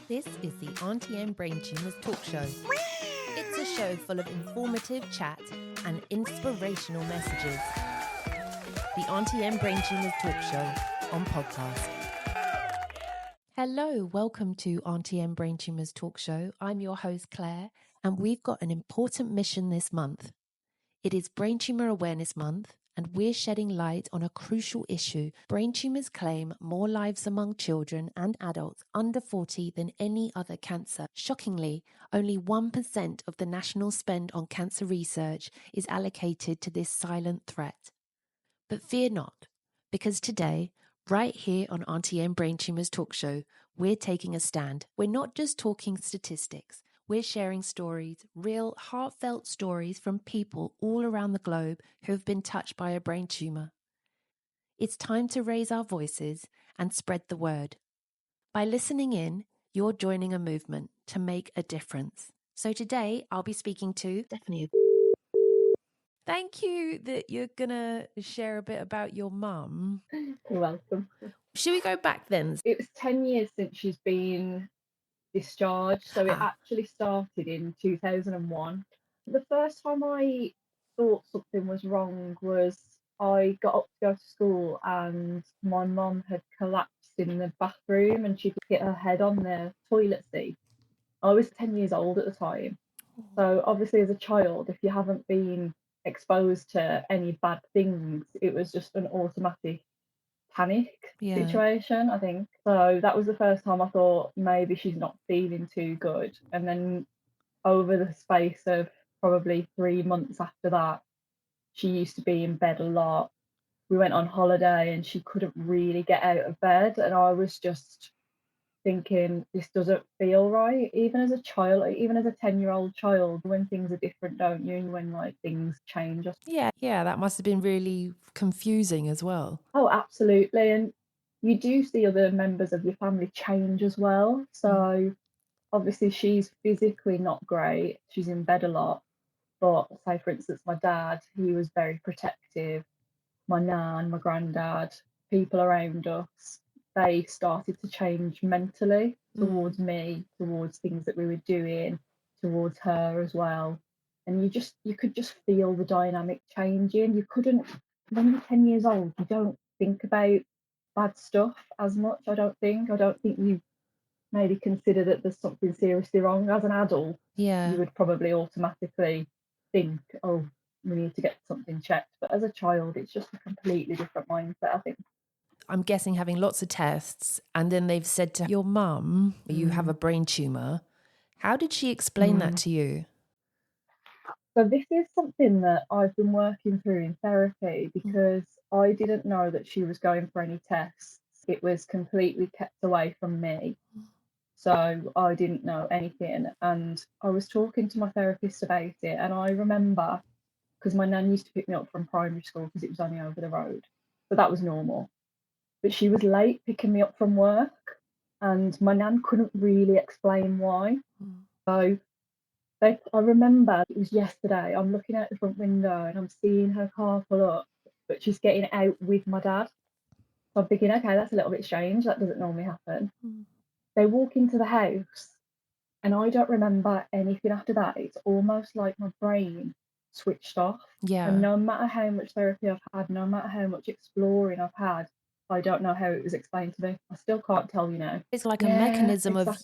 This is the Aunty and Brain Tumours talk show. It's a show full of informative chat and inspirational messages. The Aunty and Brain Tumours talk show on podcast. Hello, welcome to Aunty and Brain Tumours talk show. I'm your host Claire, and we've got an important mission this month. It is Brain Tumour Awareness Month, and we're shedding light on a crucial issue. Brain tumours claim more lives among children and adults under 40 than any other cancer. Shockingly, only 1% of the national spend on cancer research is allocated to this silent threat. But fear not, because today, right here on Aunty and Brain Tumours talk show, we're taking a stand. We're not just talking statistics. We're sharing stories, real, heartfelt stories from people all around the globe who have been touched by a brain tumour. It's time to raise our voices and spread the word. By listening in, you're joining a movement to make a difference. So today, I'll be speaking to Stephanie. Thank you that you're going to share a bit about your mum. You're welcome. Should we go back then? It was 10 years since she's been discharged, so it actually started in 2001. The first time I thought something was wrong was I got up to go to school and my mum had collapsed in the bathroom and she'd hit her head on the toilet seat. I was 10 years old at the time. So obviously as a child, if you haven't been exposed to any bad things, it was just an automatic panic situation, I think. So that was the first time I thought maybe she's not feeling too good. And then over the space of probably 3 months after that, she used to be in bed a lot. We went on holiday and she couldn't really get out of bed. And I was just thinking, this doesn't feel right. Even as a child, like, even as a 10-year-old child, when things are different, don't you? When like things change. Yeah, that must have been really confusing as well. Oh, absolutely. And you do see other members of your family change as well. So obviously she's physically not great. She's in bed a lot. But say for instance, my dad, he was very protective. My nan, my granddad, people around us, they started to change mentally towards me, towards things that we were doing, towards her as well. And you could just feel the dynamic changing. You couldn't, when you're 10 years old, you don't think about bad stuff as much, I don't think. I don't think you maybe consider that there's something seriously wrong. As an adult, you would probably automatically think, oh, we need to get something checked. But as a child, it's just a completely different mindset, I think. I'm guessing having lots of tests, and then they've said to your mum, you have a brain tumour. How did she explain that to you? So this is something that I've been working through in therapy because I didn't know that she was going for any tests. It was completely kept away from me. So I didn't know anything. And I was talking to my therapist about it. And I remember, because my nan used to pick me up from primary school because it was only over the road. So that was normal. But she was late picking me up from work. And my nan couldn't really explain why. So I remember it was yesterday. I'm looking out the front window and I'm seeing her car pull up, but she's getting out with my dad. So I'm thinking, okay, that's a little bit strange. That doesn't normally happen. They walk into the house and I don't remember anything after that. It's almost like my brain switched off. Yeah. And no matter how much therapy I've had, no matter how much exploring I've had, I don't know how it was explained to me. I still can't tell you now. It's like a mechanism of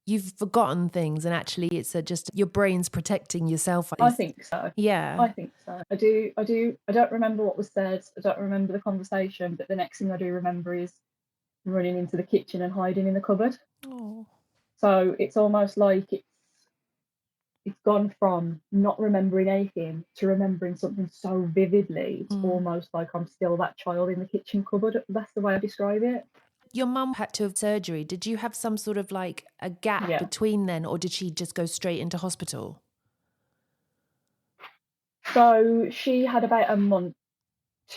you've forgotten things, and actually it's just your brain's protecting yourself. I think so. Yeah. I think so. I do. I don't remember what was said. I don't remember the conversation, but the next thing I do remember is running into the kitchen and hiding in the cupboard. Oh. So it's almost like it's gone from not remembering anything to remembering something so vividly. It's almost like I'm still that child in the kitchen cupboard. That's the way I describe it. Your mum had to have surgery. Did you have some sort of like a gap between then, or did she just go straight into hospital? So she had about a month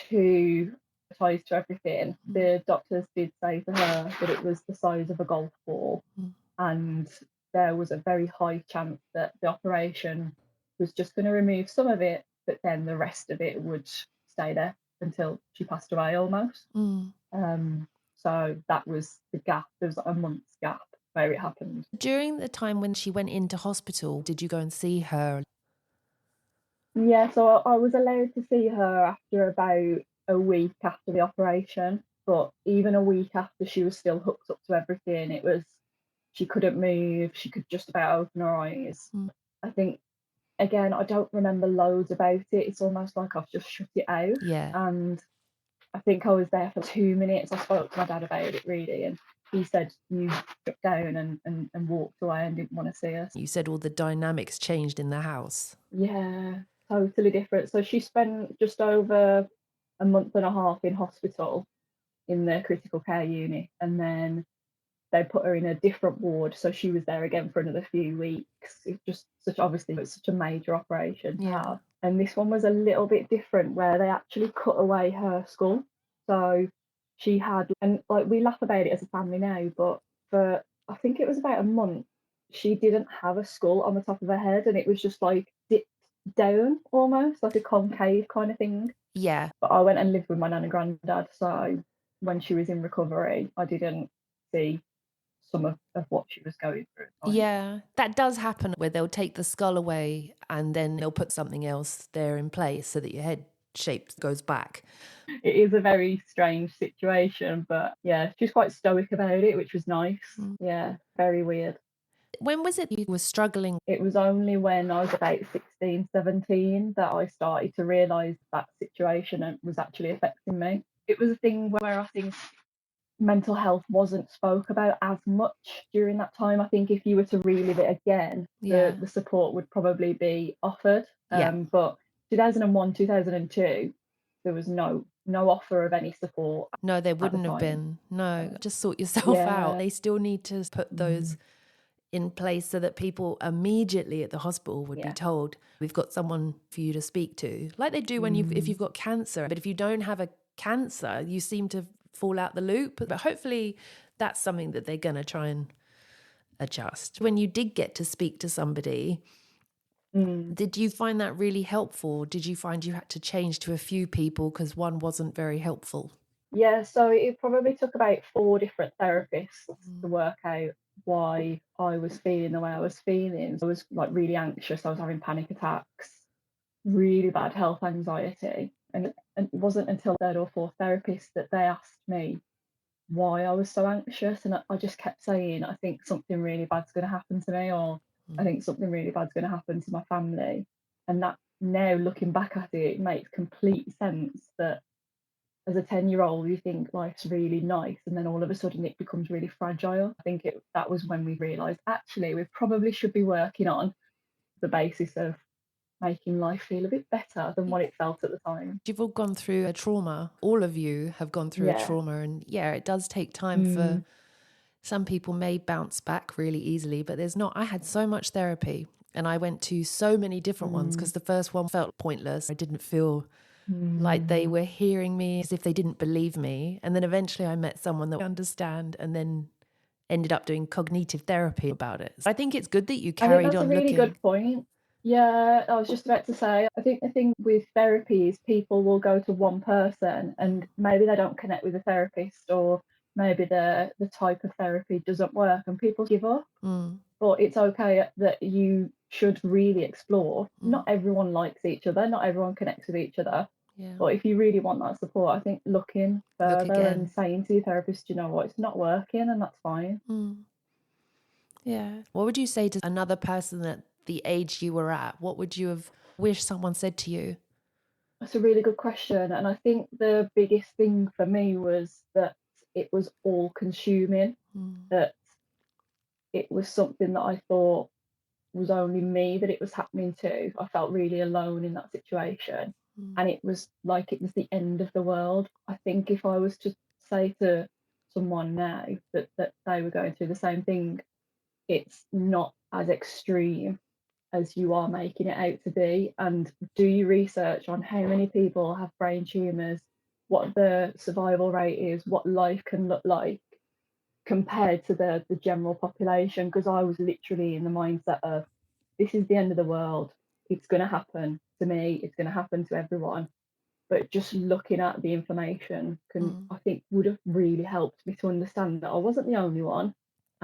to acclimatise to everything. The doctors did say to her that it was the size of a golf ball, and there was a very high chance that the operation was just going to remove some of it, but then the rest of it would stay there until she passed away almost. So that was the gap. There was a month's gap. where it happened. During the time when she went into hospital, did you go and see her? Yeah, so I was allowed to see her after about a week after the operation, but even a week after, she was still hooked up to everything. She couldn't move, she could just about open her eyes. Mm. I think, again, I don't remember loads about it. It's almost like I've just shut it out. Yeah. And I think I was there for 2 minutes. I spoke to my dad about it really, and he said you shut down and walked away and didn't want to see us. You said all the dynamics changed in the house. Yeah, totally different. So she spent just over a month and a half in hospital in the critical care unit, and then they put her in a different ward. So she was there again for another few weeks. It's just such obviously it's such a major operation to Yeah. have. And this one was a little bit different where they actually cut away her skull. So she had, and like we laugh about it as a family now, but for I think it was about a month, she didn't have a skull on the top of her head, and it was just like dipped down almost like a concave kind of thing. Yeah. But I went and lived with my nan and granddad, so when she was in recovery, I didn't see some of what she was going through at times. Yeah, that does happen where they'll take the skull away and then they'll put something else there in place so that your head shape goes back. It is a very strange situation, but yeah, she's quite stoic about it, which was nice. Mm. Yeah, very weird. When was it you were struggling? It was only when I was about 16, 17 that I started to realise that situation was actually affecting me. It was a thing where I think mental health wasn't spoke about as much during that time. I think if you were to relive it again, Yeah. the support would probably be offered. Yeah. But 2001, 2002, there was no offer of any support No, there at the wouldn't have time. been. No, just sort yourself out. Yeah. They still need to put those Mm, in place so that people immediately at the hospital would be yeah. told, we've got someone for you to speak to, like they do when if you've got cancer. But if you don't have a cancer, you seem to fall out the loop. But hopefully that's something that they're going to try and adjust. When you did get to speak to somebody, Mm. did you find that really helpful? Did you find you had to change to a few people because one wasn't very helpful? Yeah, so it probably took about 4 different therapists to Mm. work out why I was feeling the way I was feeling. I was like really anxious. I was having panic attacks, really bad health anxiety. And it wasn't until third or fourth therapist that they asked me why I was so anxious. And I just kept saying, I think something really bad's going to happen to me, or I think something really bad's going to happen to my family. And that now looking back at it, it makes complete sense that as a 10-year-old, you think life's really nice, and then all of a sudden it becomes really fragile. I think that was when we realised actually we probably should be working on the basis of making life feel a bit better than what it felt at the time. You've all gone through a trauma. All of you have gone through a Yeah. trauma. And yeah, it does take time for Mm, some people may bounce back really easily, but there's not. I had so much therapy and I went to so many different ones mm, because the first one felt pointless. I didn't feel like they mm. were hearing me, as if they didn't believe me. And then eventually I met someone that would understand and then ended up doing cognitive therapy about it. So I think it's good that you I think carried that's a on really looking. good point. Yeah, I was just about to say, I think the thing with therapy is people will go to one person and maybe they don't connect with a therapist, or maybe the type of therapy doesn't work and people give up. Mm, But it's okay that you should really explore. mm, Not everyone likes each other, not everyone connects with each other. yeah. But if you really want that support, I think looking Look further and again. saying to your therapist, you know what, it's not working, and that's fine. Mm, yeah. What would you say to another person at the age you were at? What would you have wished someone said to you? That's a really good question. And I think the biggest thing for me was that it was all consuming, Mm, that it was something that I thought was only me that it was happening to. I felt really alone in that situation. mm, And it was like it was the end of the world. I think if I was to say to someone now that they were going through the same thing, it's not as extreme as you are making it out to be. And do your research on how many people have brain tumours, what the survival rate is, what life can look like compared to the general population. Because I was literally in the mindset of this is the end of the world. It's going to happen to me. It's going to happen to everyone. But just looking at the information I think, would have really helped me to understand that I wasn't the only one,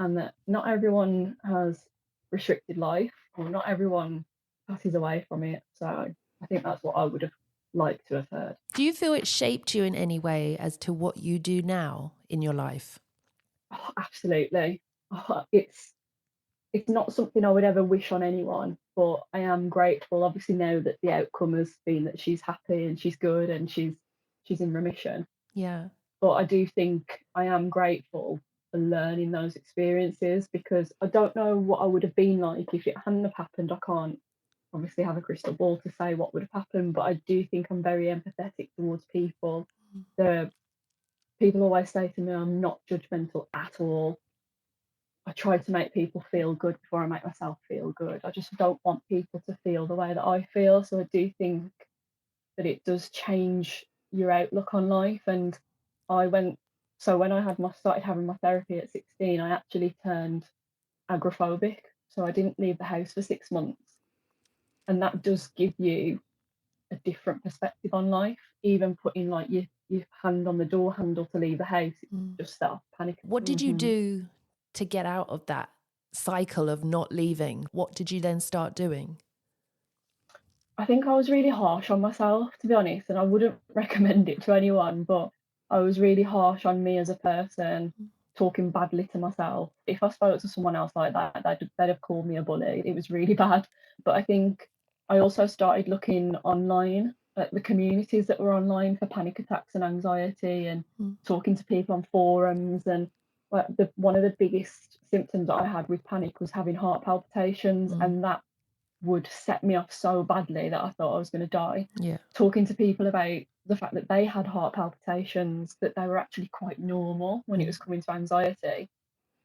and that not everyone has restricted life, or not everyone passes away from it. So I think that's what I would have liked to have heard. Do you feel it shaped you in any way as to what you do now in your life? Oh, absolutely. Oh, it's not something I would ever wish on anyone, but I am grateful, obviously, now that the outcome has been that she's happy and she's good and she's in remission. Yeah. But I do think I am grateful for learning those experiences, because I don't know what I would have been like if it hadn't have happened. I can't obviously have a crystal ball to say what would have happened, but I do think I'm very empathetic towards people. The people always say to me I'm not judgmental at all. I try to make people feel good before I make myself feel good. I just don't want people to feel the way that I feel. So I do think that it does change your outlook on life. And I went, so when I started having my therapy at 16, I actually turned agoraphobic. So I didn't leave the house for 6 months. And that does give you a different perspective on life. Even putting like your hand on the door handle to leave the house, it just set off panic. What did you do to get out of that cycle of not leaving? What did you then start doing? I think I was really harsh on myself, to be honest, and I wouldn't recommend it to anyone, but I was really harsh on me as a person, talking badly to myself. If I spoke to someone else like that, they'd have called me a bully. It was really bad. But I think I also started looking online at the communities that were online for panic attacks and anxiety, and talking to people on forums. And one of the biggest symptoms I had with panic was having heart palpitations, and that would set me off so badly that I thought I was going to die. Yeah. Talking to people about the fact that they had heart palpitations, that they were actually quite normal when it was coming to anxiety,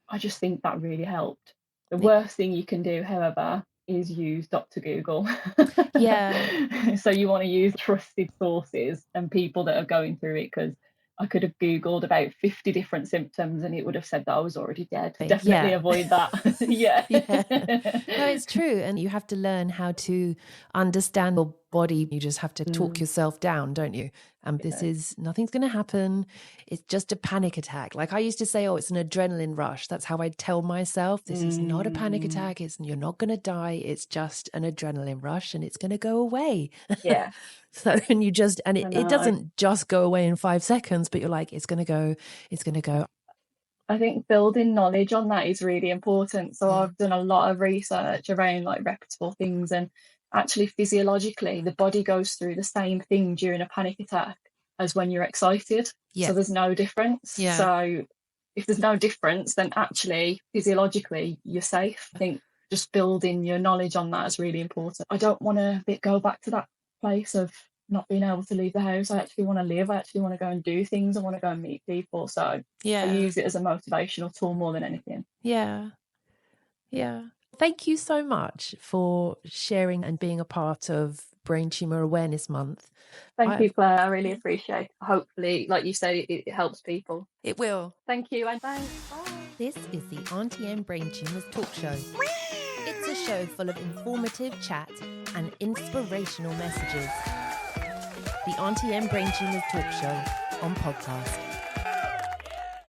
I just think that really helped. The worst thing you can do, however, is use Dr. Google. Yeah. So you want to use trusted sources and people that are going through it, because I could have Googled about 50 different symptoms and it would have said that I was already dead. Definitely avoid that. Yeah. No, it's true. And you have to learn how to understand your body. You just have to talk yourself down, don't you? This is, nothing's going to happen. It's just a panic attack. Like I used to say, oh, it's an adrenaline rush. That's how I tell myself, this is not a panic attack. You're not going to die. It's just an adrenaline rush and it's going to go away. Yeah. So, and you just, and it doesn't just go away in 5 seconds, but you're like, it's going to go, it's going to go. I think building knowledge on that is really important. So I've done a lot of research around like reputable things, and actually physiologically the body goes through the same thing during a panic attack as when you're excited. So there's no difference. So if there's no difference, then actually physiologically you're safe. I think just building your knowledge on that is really important. I don't want to go back to that place of not being able to leave the house. I actually want to live. I actually want to go and do things. I want to go and meet people. So I use it as a motivational tool more than anything. Yeah. Thank you so much for sharing and being a part of Brain Tumour Awareness Month. Thank you, Claire. I really appreciate it. Hopefully, like you say, it helps people. It will. Thank you, and thanks. Bye. This is the Aunty and Brain Tumours talk show. It's a show full of informative chat and inspirational messages. The Aunty and Brain Tumours talk show on podcast.